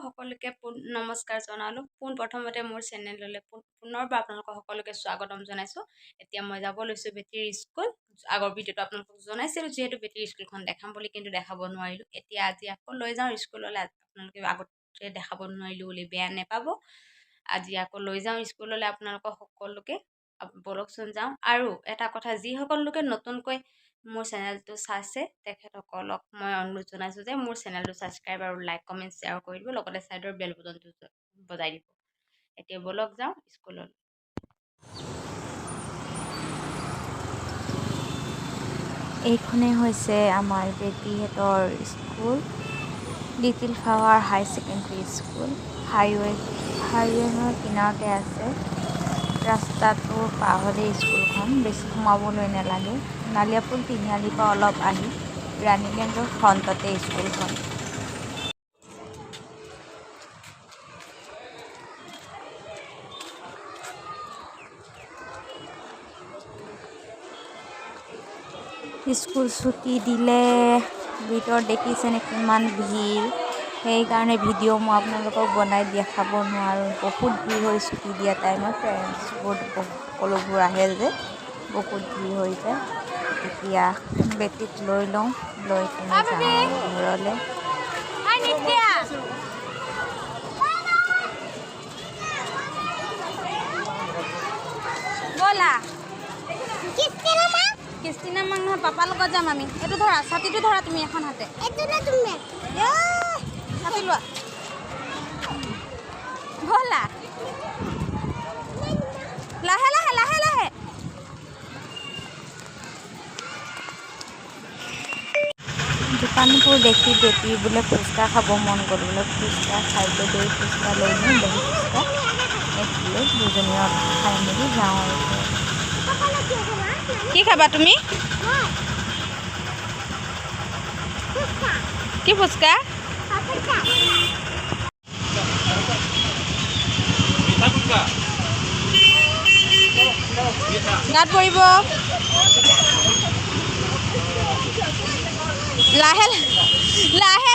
সকলোকে নমস্কাৰ জনালোঁ প্ৰথমতে মোৰ চেনেললৈ পুনৰবাৰ আপোনালোকক সকলোকে স্বাগতম জনাইছোঁ এতিয়া মই যাব লৈছোঁ বেটিৰ স্কুল আগৰ ভিডিঅ'টো আপোনালোকক জনাইছিলোঁ যিহেতু বেটিৰ স্কুলখন দেখাম বুলি কিন্তু দেখাব নোৱাৰিলোঁ এতিয়া আজি আকৌ লৈ যাওঁ স্কুললৈ আপোনালোকে আগতে দেখাব নোৱাৰিলোঁ বুলি বেয়া নেপাব আজি আকৌ লৈ যাওঁ স্কুললৈ আপোনালোকক সকলোকে বলকচোন যাওঁ আৰু এটা কথা যিসকল লোকে নতুনকৈ মোৰ চেনেলটো চাইছে তেখেতসকলক মই অনুৰোধ জনাইছোঁ যে মোৰ চেনেলটো ছাবস্ক্ৰাইব আৰু লাইক কমেণ্ট শ্বেয়াৰ কৰি দিব লগতে ছাইডৰ বেল বটনটো বজাই দিব এতিয়া বলক যাওঁ স্কুললৈ এইখনে হৈছে আমাৰ বেটিহঁতৰ স্কুল লিটিল ফ্লাৱাৰ হাই ছেকেণ্ডেৰী স্কুল হাইৱেৰ কিনাৰতে আছে ৰাস্তাটোৰ পাহৰি স্কুলখন বেছি সোমাবলৈ নালাগে নালিয়াপুল তিনিআলিৰ পৰা অলপ আহি ৰাণীগঞ্জৰ ফ্ৰণ্টতে স্কুলখন স্কুল ছুটি দিলে ভিতৰত দেখিছেনে কিমান ভিৰ সেইকাৰণে ভিডিঅ' মই আপোনালোকক বনাই দেখাব নোৱাৰোঁ বহুত ভিৰ হৈ ছুটি দিয়া টাইমত পেৰেণ্টছবোৰ সকলোবোৰ আহে যে বহুত ভিৰ হৈ যায় এতিয়া বেটিক লৈ লওঁ লৈ কিনে যাওঁ ঘৰলৈ ব'লা কিস্তিনা মাং নহয় পাপাৰ লগত যাম আমি এইটো ধৰা ছাতিটো ধৰা তুমি এখন হাতে ছাতি লোৱা ব'লা লাহে লাহে লাহে লাহে দোকানবোৰ দেখি বেটি বোলে ফুচকা খাব মন গ'ল বোলে ফুচকা খাই গৈ ফুচকা লৈ নিওঁ দহি ফুচকা এইফালে দুজনীয়ে খাই মেলি যাওঁ আৰু কি খাবা তুমি কি ফুচকা গাত পৰিব লাহে লাহে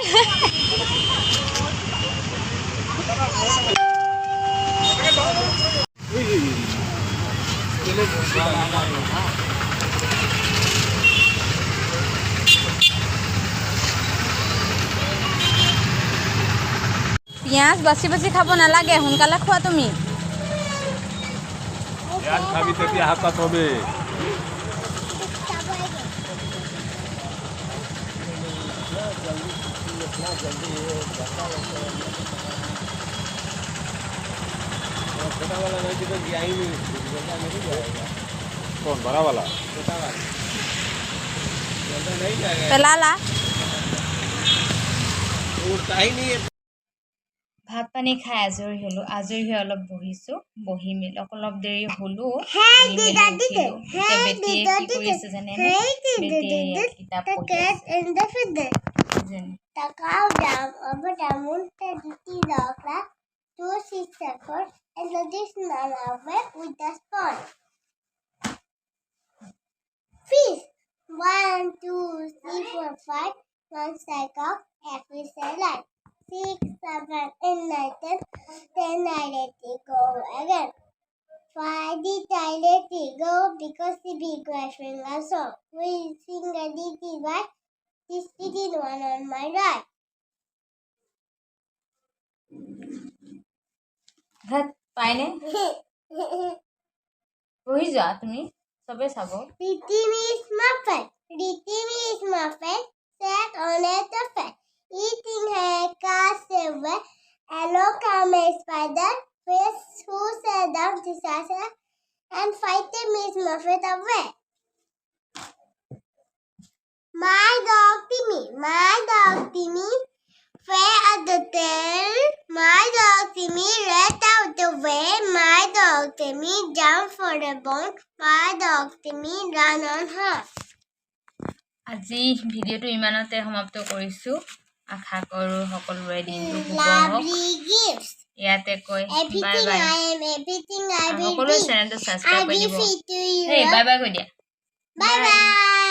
পিঁয়াজ বাছি বাছি খাব নালাগে সোনকালে খোৱা তুমি খাবি তেতিয়া হাতত হবে छोटा वाला नहीं तो दिया ही नहीं नहीं जाएगा कौन बड़ा वाला छोटा वाला नहीं जाएगा পেলালা उड़ता ही नहीं है ভাত পানী খাই আজৰি হৈ অলপ বহিছোঁ বহি মেলি অলপ দেৰি হ'লো বেটিয়ে কি কৰি আছে জানে বেটিয়ে কিতাপ পঢ়ি আছে The cow down over the mountain to the class, 2 6 seconds, and the distance away with the spawn. Fish 1 2 3 4 5 1 second every second. 6 7 8 9 10 10 I let it go again. 5 did I let it go because the big question was so. We sing a ditty right. This little one on my right. ভাত পাইনে বহি যোৱা তুমি চবে চাব Little Miss Muffet sat on a tuffet, eating her cassaway. Hello, come a spider, face who sat down disaster and fight the Miss Muffet away. My dog Timmy, fair at the tail. My dog Timmy ran out the way. My dog Timmy jumped for the bone. My dog Timmy ran on her. আজি ভিডিঅ'টো ইমানতে সমাপ্ত কৰিছোঁ আশা কৰোঁ সকলোৰে দিনটো শুভ হওক Lovely gifts. ইয়াতে কৈ বাই Everything বাই I am, everything I will সকলোৱে be. চেনেলটো I ছাবস্ক্ৰাইব কৰি give দিব it to you. এই বাই বাই কৈ দিয়া Bye bye.